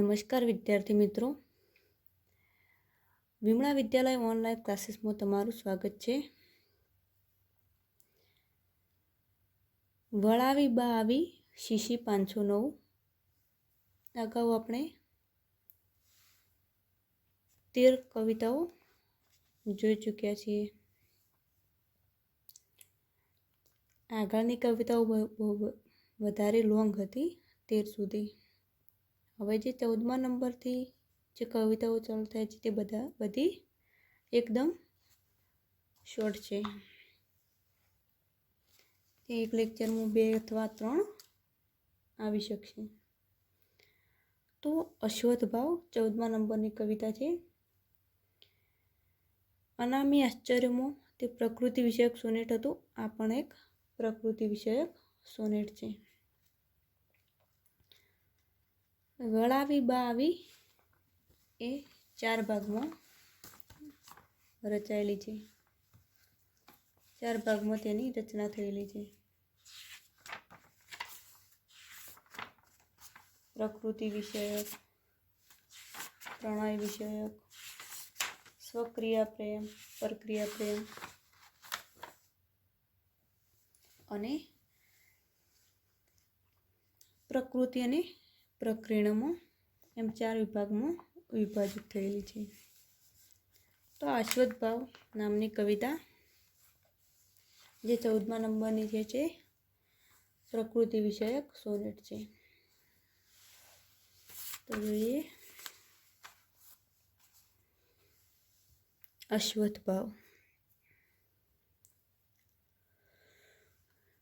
નમસ્કાર વિદ્યાર્થી મિત્રો, વિમળા વિદ્યાલય ઓનલાઈન ક્લાસીસમાં તમારું સ્વાગત છે. વળાવી બા આવી શીશી 509. અગાઉ આપણે 13 કવિતાઓ જોઈ ચૂક્યા છીએ. આગળની કવિતાઓ વધારે લોંગ હતી, 13 સુધી. હવે જે 14મા નંબરથી જે કવિતાઓ ચાલુ થાય છે તે બધી એકદમ શોર્ટ છે. તે એક લેક્ચરમાં 2 અથવા 3 આવી શકશે. તો અશ્વથ ભાવ 14મા નંબરની કવિતા છે. અનામી આશ્ચર્યમાં તે પ્રકૃતિ વિષયક સોનેટ હતું. આ પણ એક પ્રકૃતિ વિષયક સોનેટ છે. વળાવી બા આવી એ 4 ભાગમાં રચાયેલી છે. 4 ભાગમાં તેની રચના થયેલી છે. પ્રકૃતિ વિષયક, પ્રણય વિષયક, સ્વક્રિયા પ્રેમ, પરક્રિયા પ્રેમ અને પ્રકૃતિ અને પ્રકીર્ણમાં એમ 4 વિભાગમાં વિભાજિત થયેલી છે. તો અશ્વથ ભાવ નામની કવિતા જે 14મા નંબરની છે પ્રકૃતિ વિષયક સોનેટ છે. તો જોઈએ અશ્વથ ભાવ.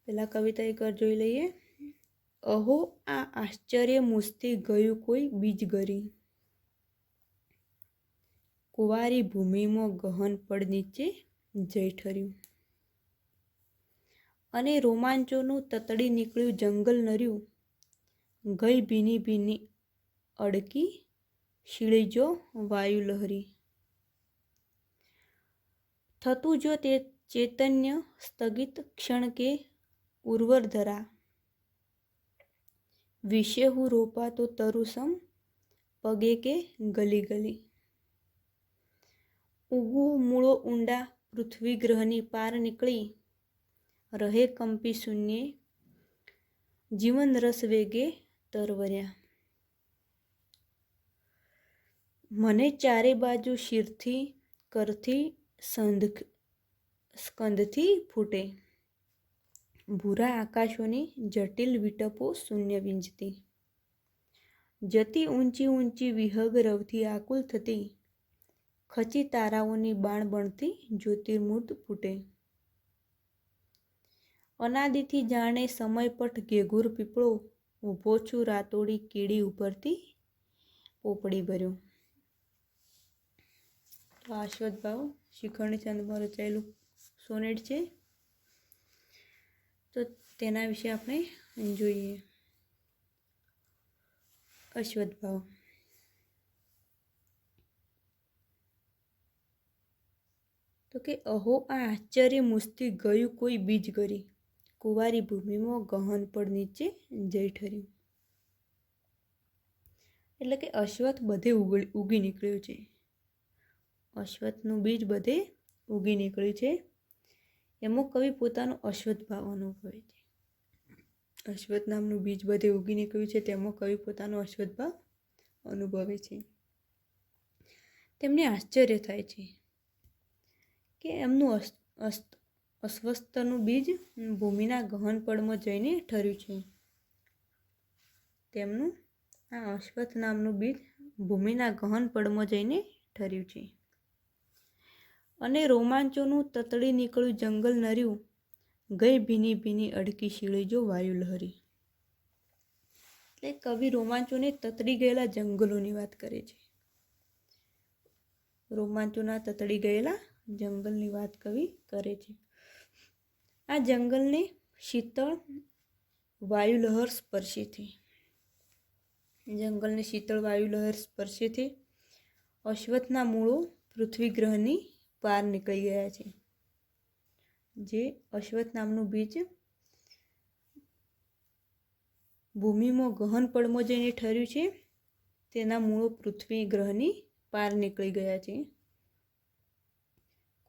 પેલા કવિતા એકવાર જોઈ લઈએ. અહો આ આશ્ચર્ય મુસ્તી ગયું કોઈ બીજ ગરી, કુંવારી ભૂમિમાં ગહન પડ નીચે જઈ ઠર્યું, અને રોમાંચોનું તતડી નીકળ્યું જંગલ નર્યું, ગઈ ભીની ભીની અડકી શીળી જો વાયુ લહરી, થતું જો તે ચૈતન્ય સ્થગિત ક્ષણ કે ઉર્વર ધરા, વિશે હું રોપાતો તરુસમ પગે કે ગલી ગલી, ઉગવું મૂળો ઊંડા પૃથ્વી ગ્રહની પાર નીકળી, રહે કંપી શૂન્યે જીવન રસ વેગે તરવર્યા, મને ચારે બાજુ શિરથી કરથી સ્કંદથી ફૂટે, ભૂરા આકાશોની જટિલ વિટપો શૂન્ય વીંજતી, જતી ઊંચી ઊંચી વિહગ રવથી આકુલ થતી, ખચી તારાઓની બાણ બણતી જ્યોતિર્મૂર્ત ફૂટે, અનાદિથી જાણે સમયપટ ઘેઘૂર પીપળો, ઊભો છું રાતોડી કીડી ઉપરથી પોપડી ભર્યો. તો અશ્વથ ભાવ શિખરણી છંદમાં રચાયેલું સોનેટ છે. તો તેના વિશે આપણે જોઈએ. અશ્વથ ભાવ. તો કે અહો આ આશ્ચર્ય મુસ્તી ગયું કોઈ બીજ ગરી, કુંવારી ભૂમિમાં ગહન પડ નીચે જઈ ઠર્યું. એટલે કે અશ્વથ બધે ઉગી નીકળ્યું છે. અશ્વથનું બીજ બધે ઉગી નીકળ્યું છે. એમાં કવિ પોતાનો અશ્વથ ભાવ અનુભવે છે. અશ્વથ નામનું બીજ બધે ઉગી નીકળ્યું છે તેમાં કવિ પોતાનો અશ્વથ ભાવ અનુભવે છે. તેમને આશ્ચર્ય થાય છે કે એમનું અસ્વસ્થનું બીજ ભૂમિના ગહન પડમાં જઈને ઠર્યું છે. તેમનું આ અશ્વથ નામનું બીજ ભૂમિના ગહન પડમાં જઈને ઠર્યું છે. અને રોમાંચોનું તતડી નીકળ્યું જંગલ નર્યું, ગઈ ભીની ભીની અડકી શીળી જો વાયુ લહરી. એટલે કવિ રોમાંચોને તતડી ગયેલા જંગલોની વાત કરે છે. રોમાંચોના તતડી ગયેલા જંગલની વાત કવિ કરે છે. આ જંગલને શીતળ વાયુલહર સ્પર્શેથી, જંગલને શીતળ વાયુલહર સ્પર્શેથી અશ્વથના મૂળો પૃથ્વી ગ્રહની પાર નીકળી ગયા છે. જે અશ્વથ નામનું બીજ ભૂમિમાં ગહન પડમાં જઈને ઠર્યું છે તેના મૂળો પૃથ્વી ગ્રહની પાર નીકળી ગયા છે,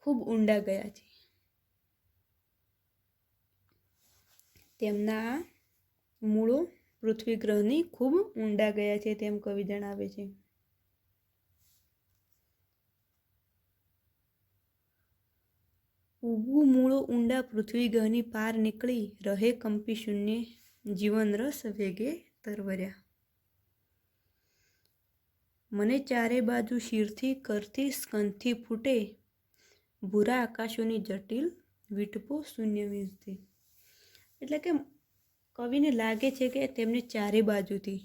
ખૂબ ઊંડા ગયા છે. તેમના મૂળો પૃથ્વી ગ્રહની ખૂબ ઊંડા ગયા છે તેમ કવિ જણાવે છે. ઉગવું મૂળો ઊંડા પૃથ્વી ગ્રહની પાર નીકળી રહે કંપી શૂન્ય જીવન રસ વેગે તરવર્યા. મને ચારે બાજુ શિરથી કરથી સ્કંદથી ફૂટે ભૂરા આકાશોની જટિલ વીટપો શૂન્ય વીજથી. એટલે કે કવિને લાગે છે કે તેમને ચારે બાજુથી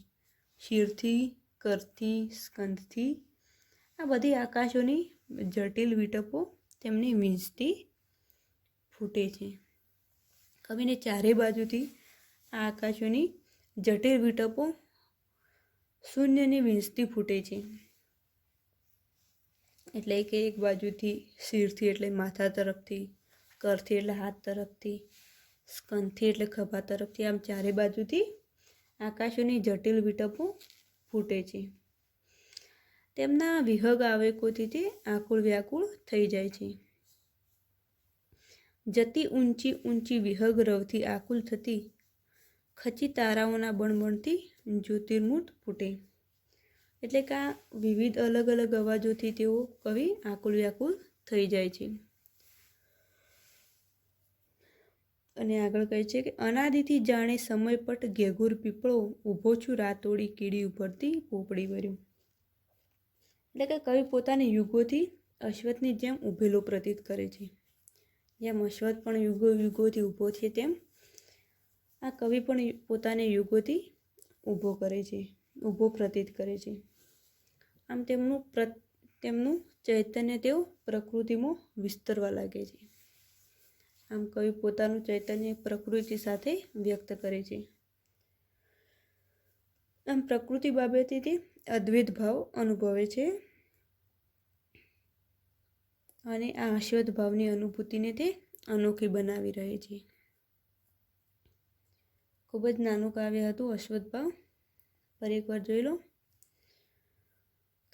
શિરથી કરથી સ્કંદથી આ બધી આકાશોની જટિલ વીટપો તેમની વીંજથી ફૂટે છે. કવિને ચારે બાજુથી આ આકાશોની જટિલ વીટપો શૂન્યની વીંજથી ફૂટે છે. એટલે કે એક બાજુથી શિરથી એટલે માથા તરફથી, કરથી એટલે હાથ તરફથી, સ્કંદથી એટલે ખભા તરફથી, આમ ચારે બાજુથી આકાશોની જટિલ વીટપો ફૂટે છે. તેમના વિહગ આવેગોથી તે આકુળ વ્યાકુળ થઈ જાય છે. જતી ઊંચી ઊંચી વિહગ રવથી આકુલ થતી ખચી તારાઓના બણબણથી જ્યોતિર્મૂર્ત ફૂટે. એટલે કે આ વિવિધ અલગ અલગ અવાજોથી તેઓ કવિ આકુળ વ્યાકુળ થઈ જાય છે. અને આગળ કહે છે કે અનાદિથી જાણે સમયપટ ઘેઘુર પીપળો ઊભો છું રાતોડી કીડી ઉપરથી પોપડી વર્યું. એટલે કે કવિ પોતાની યુગોથી અશ્વત્થની જેમ ઊભેલો પ્રતીત કરે છે. જેમ અશ્વત્થ પણ યુગો યુગોથી ઊભો છે તેમ આ કવિ પણ પોતાને યુગોથી ઊભો પ્રતીત કરે છે. આમ તેમનું ચૈતન્ય તેઓ પ્રકૃતિમાં વિસ્તરવા લાગે છે. આમ કવિ પોતાનું ચૈતન્ય પ્રકૃતિ સાથે વ્યક્ત કરે છે. આમ પ્રકૃતિ બાબતે તે અદ્વૈત ભાવ અનુભવે છે અને આ અશ્વત્થ ભાવની અનુભૂતિને તે અનોખી બનાવી રહે છે. ખૂબ જ નાનું કાવ્ય હતું અશ્વત્થ ભાવ. ફરી એકવાર જોઈ લો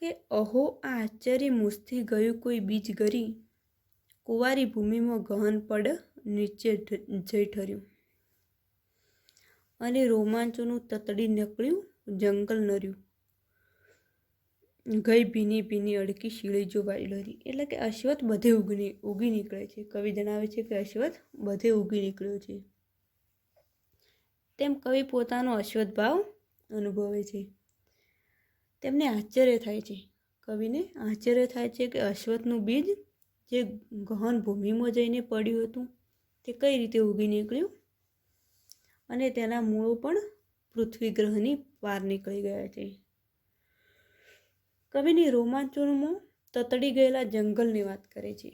કે અહો આ આશ્ચર્ય મુસ્થી ગયું કોઈ બીજ ગરી કુંવારી ભૂમિમાં ગહન પડ નીચે જઈ ઠર્યું અને રોમાંચોનું તતડી નીકળ્યું જંગલ નર્યું ગઈ ભીની ભીની અડકી શીળી જો વાયલરી. એટલે કે અશ્વત્થ બધે ઉગી નીકળે છે. કવિ જણાવે છે કે અશ્વત્થ બધે ઉગી નીકળ્યો છે. તેમ કવિ પોતાનો અશ્વત્થ ભાવ અનુભવે છે. તેમને આશ્ચર્ય થાય છે. કવિને આશ્ચર્ય થાય છે કે અશ્વત્થનું બીજ જે ગહન ભૂમિમાં જઈને પડ્યું હતું તે કઈ રીતે ઉગી નીકળ્યું અને તેના મૂળો પણ પૃથ્વી ગ્રહની પાર નીકળી ગયા છે. કવિની રોમાંચોમાં તતડી ગયેલા જંગલની વાત કરે છે.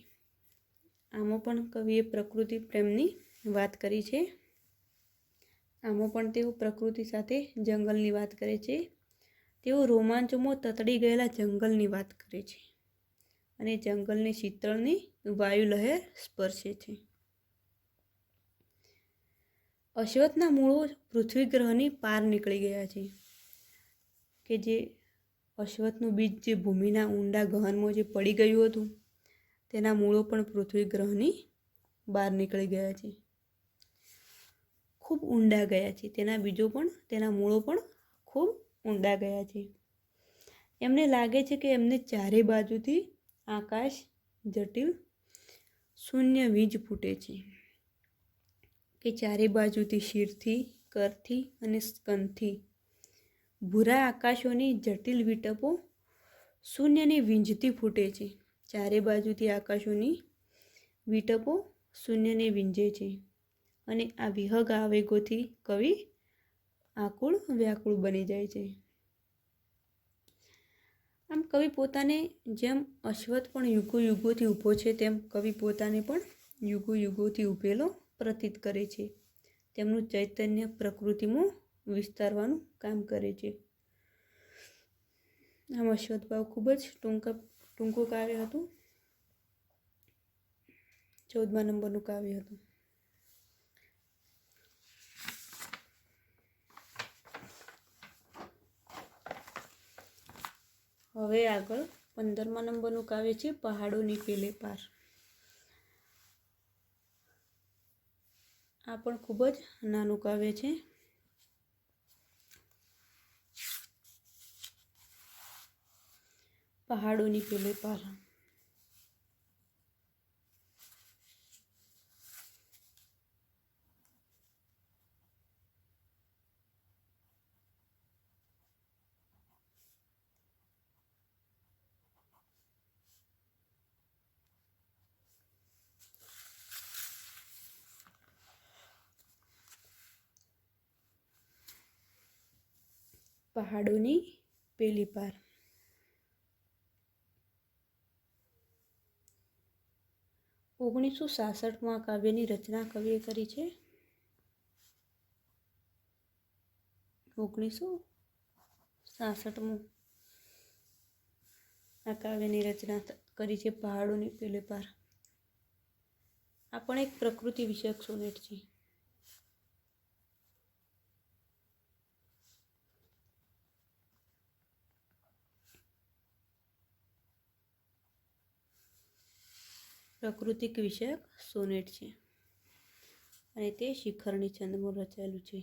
આમાં પણ કવિએ પ્રકૃતિ પ્રેમની વાત કરી છે. આમાં પણ તેઓ પ્રકૃતિ સાથે જંગલની વાત કરે છે. તેઓ રોમાંચોમાં તતડી ગયેલા જંગલની વાત કરે છે અને જંગલની શીતળની વાયુ લહેર સ્પર્શે છે. અશ્વત્થના મૂળો પૃથ્વી ગ્રહની પાર નીકળી ગયા છે. કે જે અશ્વત્થનું બીજ જે ભૂમિના ઊંડા ગહનમાં જે પડી ગયું હતું તેના મૂળો પણ પૃથ્વી ગ્રહની બહાર નીકળી ગયા છે. ખૂબ ઊંડા ગયા છે. તેના મૂળો પણ ખૂબ ઊંડા ગયા છે. એમને લાગે છે કે એમને ચારે બાજુથી આકાશ જટિલ શૂન્ય વીજ ફૂટે છે. કે ચારે બાજુથી શિરથી કરથી અને સ્કંદથી ભૂરા આકાશોની જટિલ વીટપો શૂન્યની વીંજથી ફૂટે છે. ચારે બાજુથી આકાશોની વીટપો શૂન્યને વીંજે છે અને આ વિહગ આવેગોથી કવિ આકુળ વ્યાકુળ બની જાય છે. આમ કવિ પોતાને જેમ અશ્વત્થ પણ યુગો યુગોથી ઊભો છે તેમ કવિ પોતાને પણ યુગો યુગોથી ઊભેલો પ્રતીત કરે છે. તેમનું ચૈતન્ય પ્રકૃતિમાં વિસ્તારવાનું કામ કરે છે. આમ અશ્વત્થ ભાવ ખૂબ જ ટૂંકું કાવ્ય હતું. 14મા નંબરનું કાવ્ય હતું. હવે આગળ 15મા નંબરનું કાવ્ય છે પહાડોની પેલે પાર. આ પણ ખૂબ જ નાનું કાવ્ય છે. પહાડોની પેલે પાર. પહાડોની પેલી પાર. 1966માં કાવ્યની રચના કવિએ કરી છે. 1966માં આ કાવ્યની રચના કરી છે પહાડોની પેલે પાર. આ પણ એક પ્રકૃતિ વિષયક સોનેટ છે. પ્રાકૃતિક વિષયક સોનેટ છે અને તે શિખરણી છંદમાં રચાયેલું છે.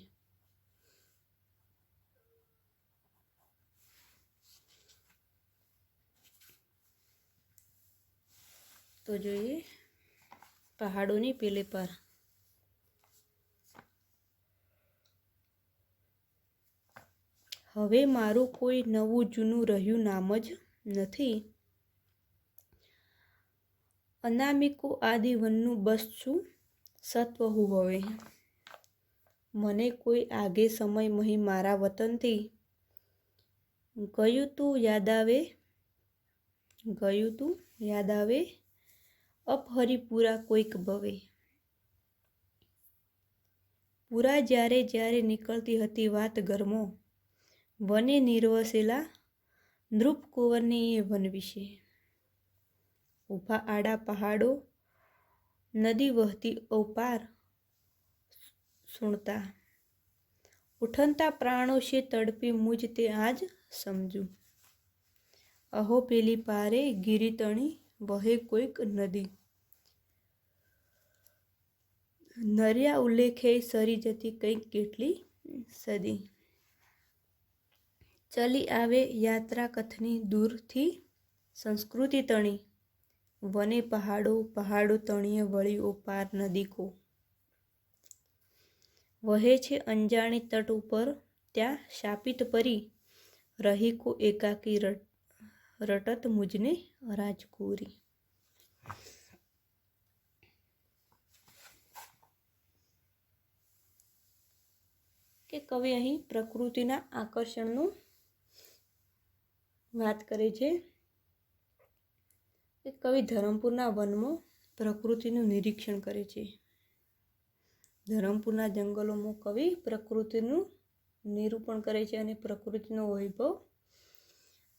તો જોઈએ પહાડોની પેલે પાર. હવે મારું કોઈ નવું જૂનું રહ્યું નામ જ નથી. અનામિકો આદિ વનનું બસ છું સત્વ હું હવે. મને કોઈ આગે સમય મહી મારા વતનથી ગયું તું યાદ આવે અપહરિપુરા કોઈક ભવે. પૂરા જ્યારે નીકળતી હતી વાત ગરમો વને નિર્વસેલા નૃપકુંવરની એ વન વિશે. ઊભા આડા પહાડો નદી વહતી અપાર સુણતા ઉઠનતા પ્રાણો છે તડપી મુજ તે આજ સમજું. અહો પેલી પારે ગિરિતણી વહે કોઈક નદી નર્યા ઉલ્લેખે સરી જતી કંઈક કેટલી સદી. ચલી આવે યાત્રા કથની દૂરથી સંસ્કૃતિ તણી વને પહાડો તણીએ વળી ઓપાર નદી કો. વહે છે અંજાણી તટ ઉપર ત્યાં શાપિત પરી રહી કો એકાકી રટત મુજને રાજકુરી. કે કવિ અહીં પ્રકૃતિના આકર્ષણનું વાત કરે છે. કે કવિ ધરમપુરના વનમાં પ્રકૃતિનું નિરીક્ષણ કરે છે. ધરમપુરના જંગલોમાં કવિ પ્રકૃતિનું નિરૂપણ કરે છે અને પ્રકૃતિનો વૈભવ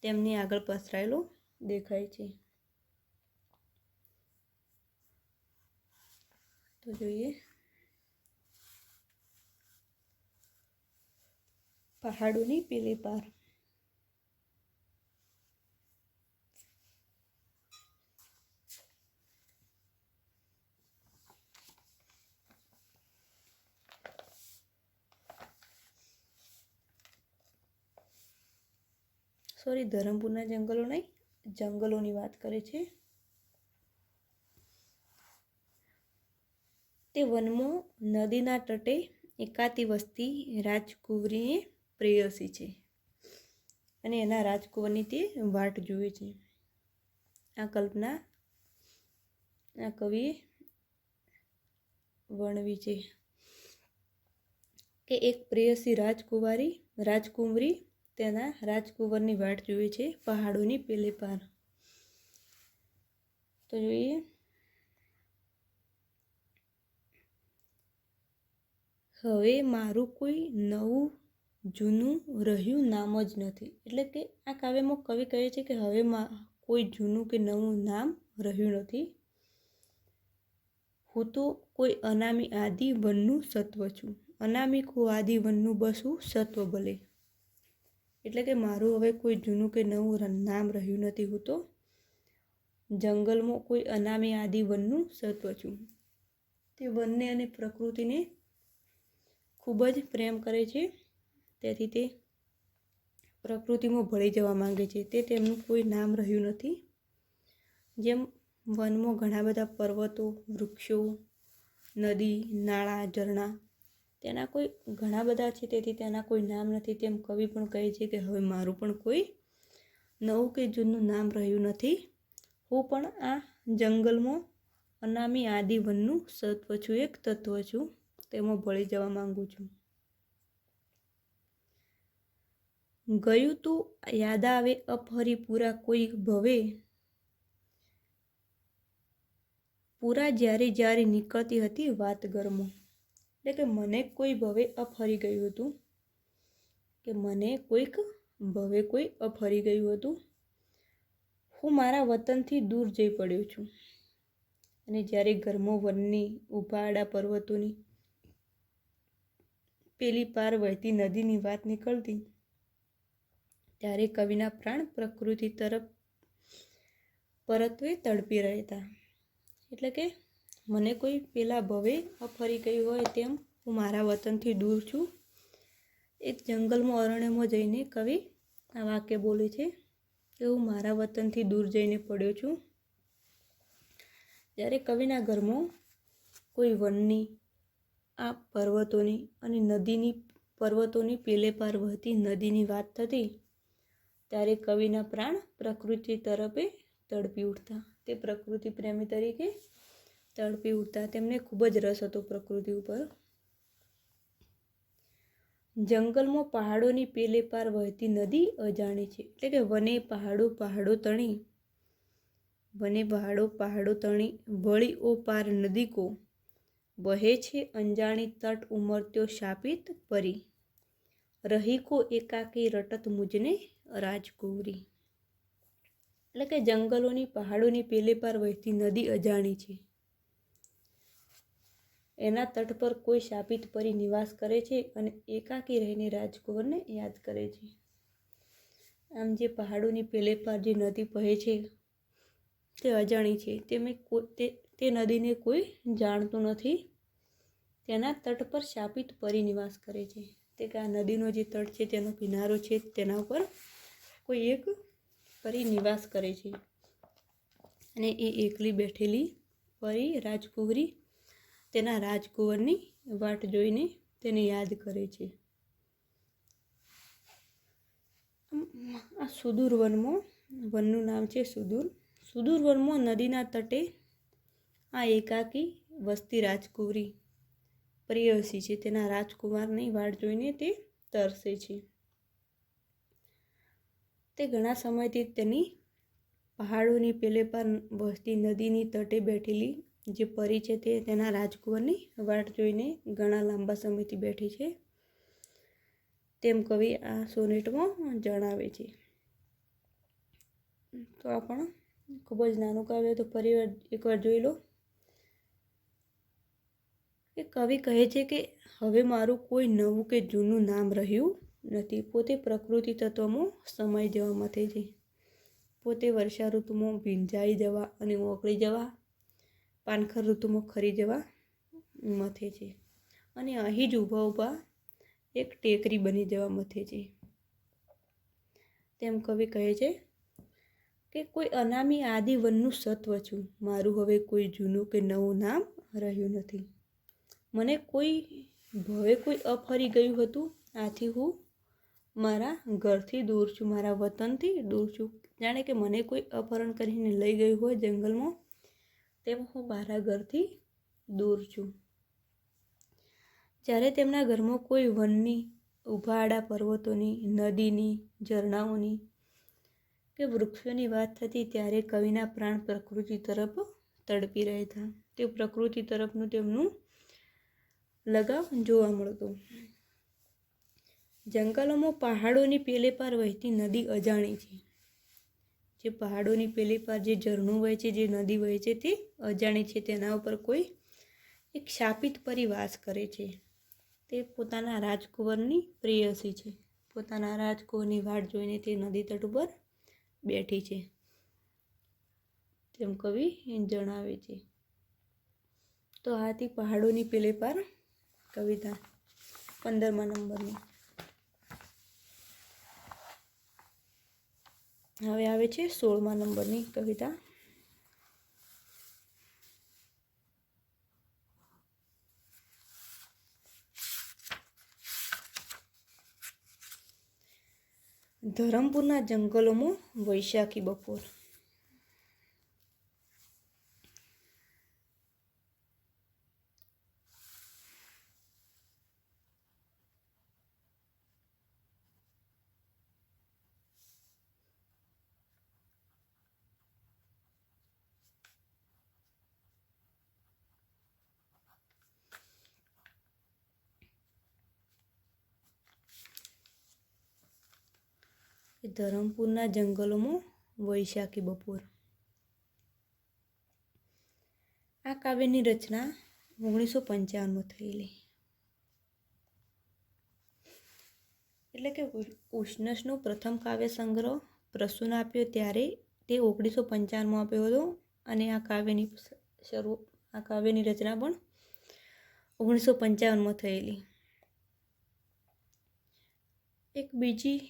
તેમની આગળ પસરાયેલો દેખાય છે. તો જોઈએ પહાડોની પેલે પાર. ધરમપુરના જંગલો નહીં, જંગલોની વાત કરે છે. તે વનમાં નદીના તટે એકાતી વસતી રાજકુંવરીએ પ્રેયસી છે અને એના રાજકુંવરની તે વાટ જુએ છે. આ કલ્પના આ કવિએ વર્ણવી છે કે એક પ્રેયસી રાજકુંવરી તેના રાજકુંવરની વાટ જુએ છે પહાડોની પેલે પાર. તો જોઈએ હવે મારું કોઈ નવું જૂનું રહ્યું નામ જ નથી. એટલે કે આ કાવ્યમાં કવિ કહે છે કે હવે કોઈ જૂનું કે નવું નામ રહ્યું નથી. હું તો કોઈ અનામી આદિ વનનું સત્વ છું. અનામિક હું આદિ વનનું બસું સત્વ ભલે. એટલે કે મારું હવે કોઈ જૂનું કે નવું નામ રહ્યું નથી. હું તો જંગલમાં કોઈ અનામી આદિ વનનું સત્વ છું. તે વનને અને પ્રકૃતિને ખૂબ જ પ્રેમ કરે છે. તેથી તે પ્રકૃતિમાં ભળી જવા માંગે છે. તે તેમનું કોઈ નામ રહ્યું નથી. જેમ વનમાં ઘણા બધા પર્વતો, વૃક્ષો, નદી, નાળા, ઝરણા તેના કોઈ ઘણા બધા છે, તેથી તેના કોઈ નામ નથી. તેમ કવિ પણ કહે છે કે હવે મારું પણ કોઈ નવું કે જૂનું નામ રહ્યું નથી. હું પણ આ જંગલમાં અનામી આદિ વનનું સત્વ છું, એક તત્વ છું. તેમાં ભળી જવા માંગુ છું. ગયું તું યાદ આવે અપહરી પૂરા કોઈ ભવે, પૂરા જ્યારે જ્યારે નીકળતી હતી વાત ગરમો. એટલે કે મને કોઈ ભવે અપહરી ગયું હતું, કે મને કોઈક ભવે કોઈ અપહરી ગયું હતું. હું મારા વતનથી દૂર જઈ પડ્યો છું. અને જ્યારે ગરમો વનની ઉભાડા પર્વતોની પેલી પાર વહેતી નદીની વાત નીકળતી, ત્યારે કવિના પ્રાણ પ્રકૃતિ તરફ પરત્વે તડપી રહેતા. એટલે કે મને કોઈ પેલા ભવે અપહરી ગયું હોય તેમ હું મારા વતનથી દૂર છું. એક જંગલમાં અરણ્યમાં જઈને કવિ આ વાક્ય બોલે છે કે હું મારા વતનથી દૂર જઈને પડ્યો છું. જ્યારે કવિના ઘરમાં કોઈ વનની આ પર્વતોની અને નદીની પર્વતોની પેલે પાર વહેતી નદીની વાત થતી, ત્યારે કવિના પ્રાણ પ્રકૃતિ તરફે તડપી ઉઠતા. તે પ્રકૃતિ પ્રેમી તરીકે તડપી ઉઠતા. તેમને ખૂબ જ રસ હતો પ્રકૃતિ ઉપર. જંગલમાં પહાડોની પેલે પાર વહેતી નદી અજાણી છે. એટલે કે વને પહાડો તણી, વને પહાડો તણી વળી ઓ પાર નદી કો, વહે છે અંજાણી તટ ઉમરત્યો શાપિત પરી, રહી કો એકાકી રટત મુજને રાજકુંવરી. એટલે કે જંગલોની પહાડોની પેલે પાર વહેતી નદી અજાણી છે. એના તટ પર કોઈ શાપિત પરી નિવાસ કરે છે અને એકાકી રહીને રાજકુંવરને યાદ કરે છે. આમ જે પહાડોની પેલે પાર જે નદી વહે છે તે અજાણી છે. તે નદીને કોઈ જાણતું નથી. તેના તટ પર શાપિત પરી નિવાસ કરે છે. તે કે આ નદીનો જે તટ છે, તેનો કિનારો છે, તેના ઉપર કોઈ એક પરી નિવાસ કરે છે. અને એ એકલી બેઠેલી પરી રાજકુંવરી તેના રાજકુંવરની વાટ જોઈને તેને યાદ કરે છે. આ સુદૂર વનનું નામ છે સુદૂર. સુદૂર વનમાં નદીના તટે આ એકાકી વસતી રાજકુંવરી પ્રેયસી છે. તેના રાજકુમારની વાટ જોઈને તે તરસે છે. તે ઘણા સમયથી તેની પહાડોની પેલે પાર વસતી નદીની તટે બેઠેલી જે પરી છે તે તેના રાજકુંવરની વાટ જોઈને ઘણા લાંબા સમયથી બેઠી છે, તેમ કવિ આ સોનેટમાં જણાવે છે. તો આ પણ ખૂબ જ નાનું કાવ્ય, તો ફરી એકવાર જોઈ લો. કે કવિ કહે છે કે હવે મારું કોઈ નવું કે જૂનું નામ રહ્યું નથી. પોતે પ્રકૃતિ તત્વમાં સમાઈ જવા મથે છે. પોતે વર્ષા ઋતુમાં ભીંજાઈ જવા અને ઓગળી જવા, પાનખર ઋતુમાં ખરી જવા મથે છે. અને અહીં જ ઊભા એક ટેકરી બની જવા મથે છે. તેમ કવિ કહે છે કે કોઈ અનામી આદિ વનનું સત્વ છું. મારું હવે કોઈ જૂનું કે નવું નામ રહ્યું નથી. મને કોઈ ભવે કોઈ અપહરી ગયું હતું. આથી હું મારા ઘરથી દૂર છું, મારા વતનથી દૂર છું. જાણે કે મને કોઈ અપહરણ કરીને લઈ ગયું હોય જંગલમાં, તેમ હું મારા ઘરથી દૂર છું. જ્યારે તેમના ઘરમાં કોઈ વનની ઉભાડા પર્વતોની, નદીની, ઝરણાઓની કે વૃક્ષોની વાત થતી, ત્યારે કવિના પ્રાણ પ્રકૃતિ તરફ તડપી રહેતા. તે પ્રકૃતિ તરફનું તેમનું લગાવ જોવા મળતો. જંગલોમાં પહાડોની પેલે પાર વહેતી નદી અજાણી છે. જે પહાડોની પેલે પાર જે ઝરણું વહે છે, જે નદી વહે છે, તે અજાણી છે. તેના ઉપર કોઈ એક શાપિત પરી વાસ કરે છે. તે પોતાના રાજકુંવરની પ્રેયસી છે. પોતાના રાજકુંવરની વાટ જોઈને તે નદી તટ ઉપર બેઠી છે, તેમ કવિ જણાવે છે. તો આ હતી પહાડોની પેલે પાર કવિતા 15મા નંબરની. હવે આવે છે 16મા નંબરની કવિતા. ધરમપુરના જંગલોમાં વૈશાખી બપોર. ધરમપુરના જંગલોમાં વૈશાખી બપોર. આ કાવ્યની રચના 1955માં થયેલી. એટલે કે ઉષ્ણસનો પ્રથમ કાવ્ય સંગ્રહ પ્રસૂન આપ્યો ત્યારે તે 1955માં આપ્યો હતો, અને આ કાવ્યની રચના પણ 1955માં થયેલી. એક બીજી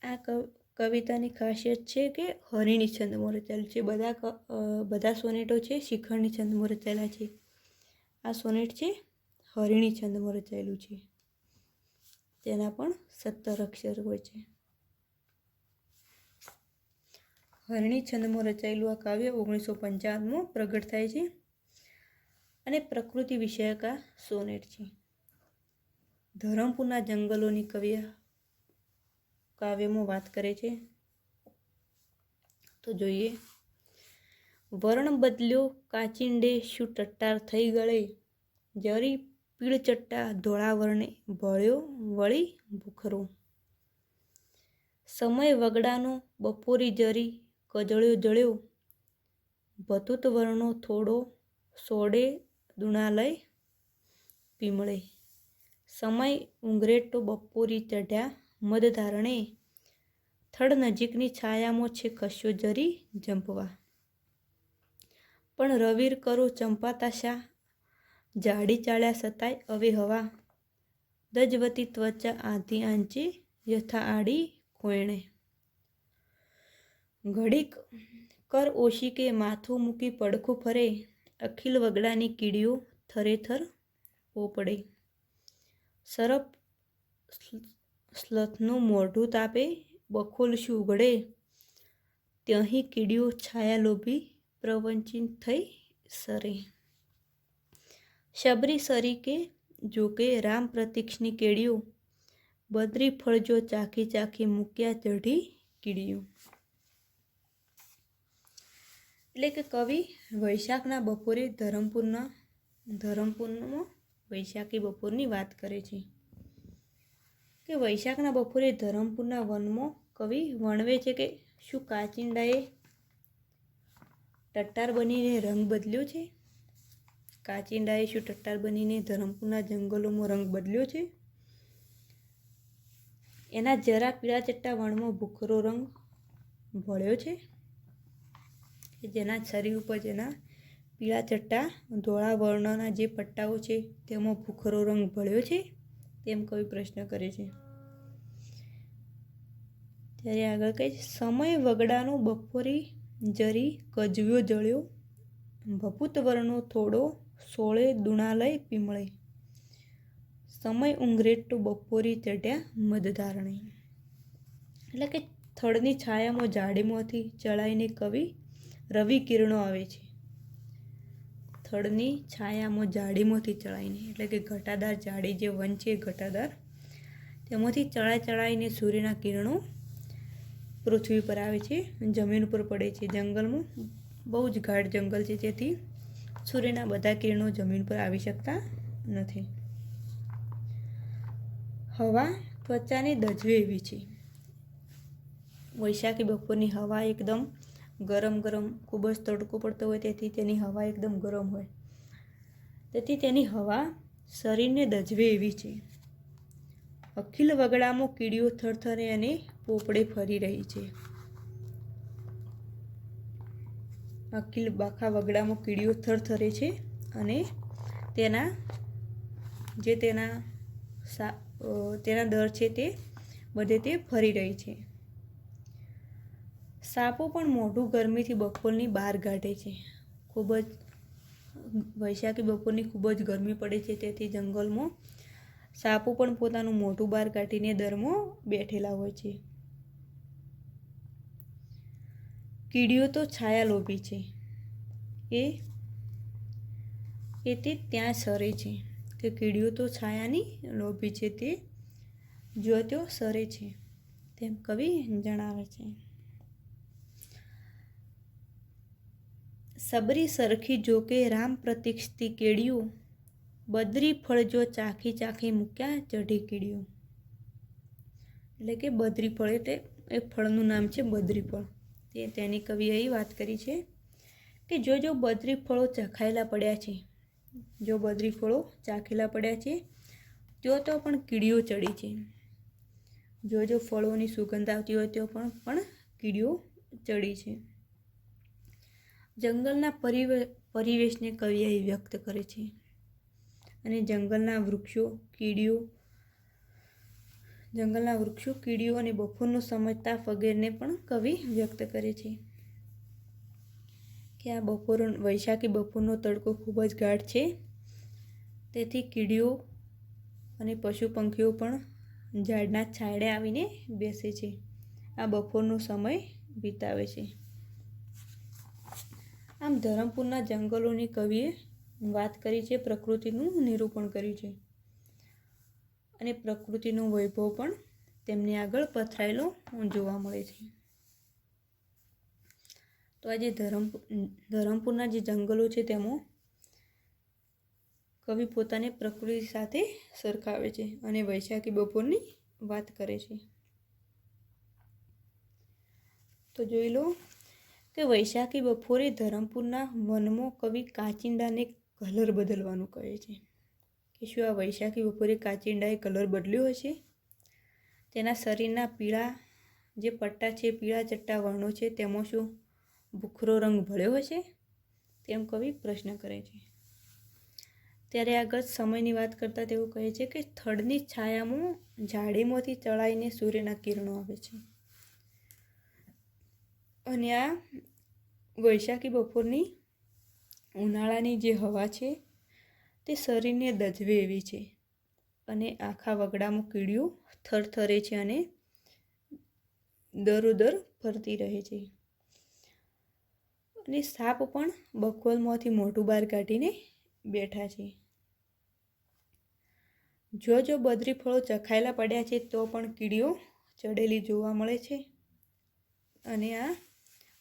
આ કવિતાની ખાસિયત છે કે હરિણી છંદમાં રચાયેલું છે. બધા સોનેટો છે શિખરણી છંદમાં રચાયેલા છે. આ સોનેટ છે હરિણી છંદમાં રચાયેલું છે. તેના પણ 17 અક્ષર હોય છે. હરિણી છંદમાં રચાયેલું આ કાવ્ય 1955માં પ્રગટ થાય છે, અને પ્રકૃતિ વિષયક આ સોનેટ છે. ધરમપુરના જંગલોની કાવ્યમાં વાત કરે છે. તો જોઈએ. વર્ણ બદલ્યો કાચિંડે શું ટટ્ટાર થઈ ગળે, જરી પીળ ચટ્ટા ધોળા વર્ણે ભળ્યો વળી ભૂખરો. સમય વગડાનો બપોરી જરી કજળ્યો જળ્યો, ભતુત વર્ણો થોડો સોડે દુણાલય પીમળે. સમય ઉંઘરેટો બપોરી ચઢ્યા મદ ધારણે, થડ નજીકની છાયામાં છે ખસ્યો જરી જંપવા. પણ રવીર કરો ચંપાતા શા, જાડી ચાળ્યા સતાય હવે હવા, દજવતી ત્વચા આધી આંચે યથા આડી કોયણે. ઘડીક કર ઓશિકે માથું મૂકી પડખું ફરે, અખિલ વગડાની કીડીઓ થરેથર પોપડે. સરપ સ્લથનું મોઢું તાપે બખોલ શું ઉઘડે, ત્યહીં કીડીઓ છાયા લોભી પ્રવંચિત થઈ સરે. શબરી સરી કે જોકે રામ પ્રતીક્ષની કેડીઓ, બદરી ફળજો ચાખી ચાખી મૂક્યા ચઢી કીડીઓ. એટલે કે કવિ વૈશાખના બપોરે ધરમપુરમાં વૈશાખી બપોરની વાત કરે છે. કે વૈશાખના બપોરે ધરમપુરના વનમાં કવિ વર્ણવે છે કે શું કાચિંડાએ ટટ્ટાર બનીને રંગ બદલ્યો છે. કાચિંડાએ શું ટટ્ટાર બનીને ધરમપુરના જંગલોમાં રંગ બદલ્યો છે. એના જરા પીળા ચટ્ટા વણમાં ભૂખરો રંગ ભળ્યો છે. જેના શરીર ઉપર જેના પીળા ચટ્ટા ધોળા વર્ણના જે પટ્ટાઓ છે તેમાં ભૂખરો રંગ ભળ્યો છે, તેમ કવિ પ્રશ્ન કરે છે. ત્યારે આગળ કહે છે, સમય વગડાનો બપોરી જરી કજવ્યો જળ્યો, ભપૂત વર્ણો થોડો સોળે દુણાલય પીમળે. સમય ઉંઘરેટો બપોરી ચઢ્યા મદધારણે. એટલે કે થડની છાયામાં જાડીમાંથી ચડાઈને કવિ રવિ કિરણો આવે છે. થડની છાયામાં જાડીમાંથી ચડાઈને, એટલે કે ઘટાદાર જાડી જે વન છે ઘટાદાર, તેમાંથી ચડાઈને સૂર્યના કિરણો પૃથ્વી પર આવે છે, જમીન ઉપર પડે છે. જંગલમાં બહુ જ ગાઢ જંગલ છે, તેથી સૂર્યના બધા કિરણો જમીન પર આવી શકતા નથી. હવા ત્વચાને દજવે એવી છે. વૈશાખી બપોરની હવા એકદમ ગરમ ખૂબ જ તડકો પડતો હોય, તેથી તેની હવા એકદમ ગરમ હોય, તેથી તેની હવા શરીરને દજવે એવી છે. અખિલ વગડામાં કીડીઓ થરથરે અને પોપડે ફરી રહી છે. અખિલ આખા વગડામાં કીડીઓ થરથરે છે અને તેના દર છે તે બધે તે ફરી રહી છે. સાપો પણ મોઢું ગરમીથી બપોરની બહાર કાઢે છે. ખૂબ જ વૈશાખી બપોરની ખૂબ જ ગરમી પડે છે, તેથી જંગલમાં સાપો પણ પોતાનું મોઢું બહાર કાઢીને દરમાં બેઠેલા હોય છે. કીડીઓ તો છાયાલોભી છે. તે ત્યાં સરે છે. કે કીડીઓ તો છાયાની લોભી છે, તે જો તેઓ સરે છે તેમ કવિ જણાવે છે. સબરી સરખી જોકે રામ પ્રતીક્ષતી કેડીઓ, બદરી ફળ જો ચાખી ચાખી મૂક્યા ચઢી કીડીઓ. એટલે કે બદરી ફળ એટલે એ ફળનું નામ છે બદરી ફળ. તેની કવિએ અહીં વાત કરી છે કે જો બદરી ફળો ચખાયેલા પડ્યા છે, જો બદરી ફળો ચાખેલા પડ્યા છે તો પણ કીડીઓ ચડી છે. જો ફળોની સુગંધ આવતી હોય તો પણ કીડીઓ ચડી છે. જંગલના પરિવેશને કવિ અહીં વ્યક્ત કરે છે અને જંગલના વૃક્ષો, કીડીઓ અને બપોરનો સમય તાપ વગેરેને પણ કવિ વ્યક્ત કરે છે. કે આ વૈશાખી બપોરનો તડકો ખૂબ જ ગાઢ છે, તેથી કીડીઓ અને પશુ પંખીઓ પણ ઝાડના છાંયડે આવીને બેસે છે, આ બપોરનો સમય વિતાવે છે. આમ ધરમપુરના જંગલોની કવિએ વાત કરી છે, પ્રકૃતિનું નિરૂપણ કર્યું છે અને પ્રકૃતિનો વૈભવ પણ તેમની આગળ પથરાયેલો જોવા મળે છે. તો આજે ધરમપુરના જે જંગલો છે તેમાં કવિ પોતાને પ્રકૃતિ સાથે સરખાવે છે અને વૈશાખી બપોરની વાત કરે છે. તો જોઈ લો કે વૈશાખી બપોરે ધરમપુરના વનમાં કવિ કાચિંડાને કલર બદલવાનું કહે છે. કે શું આ વૈશાખી બપોરે કાચિંડાએ કલર બદલ્યો હશે? તેના શરીરના પીળા જે પટ્ટા છે, પીળા ચટ્ટા વર્ણો છે, તેમાં શું ભૂખરો રંગ ભળ્યો હશે? તેમ કવિ પ્રશ્ન કરે છે. ત્યારે આગળ સમયની વાત કરતા તેઓ કહે છે કે થડની છાયામાં ઝાડીમાંથી ચડાઈને સૂર્યના કિરણો આવે છે અને આ વૈશાખી બપોરની ઉનાળાની જે હવા છે તે શરીરને દજવે એવી છે અને આખા વગડામાં કીડીઓ થરથરે છે અને દરોદર ફરતી રહે છે અને સાપ પણ બખોલમાંથી મોઢું બહાર કાઢીને બેઠા છે. જો બદરી ફળો ચખાયેલા પડ્યા છે તો પણ કીડીઓ ચડેલી જોવા મળે છે અને આ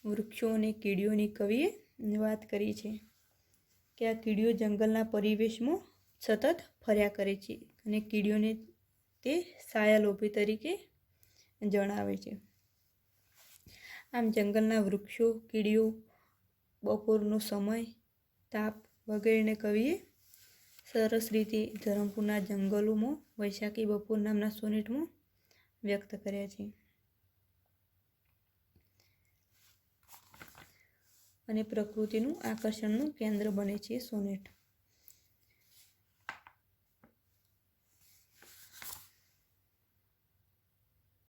વૃક્ષો અને કીડીઓની કવિએ વાત કરી છે કે આ કીડીઓ જંગલના પરિવેશમાં સતત ફર્યા કરે છે અને કીડીઓને તે છાયાલોભી તરીકે જણાવે છે. આમ જંગલના વૃક્ષો, કીડીઓ, બપોરનો સમય, તાપ વગેરેને કવિએ સરસ રીતે ધરમપુરના જંગલોમાં વૈશાખી બપોર નામના સોનેટમાં વ્યક્ત કર્યા છે અને પ્રકૃતિનું આકર્ષણનું કેન્દ્ર બને છે સોનેટ.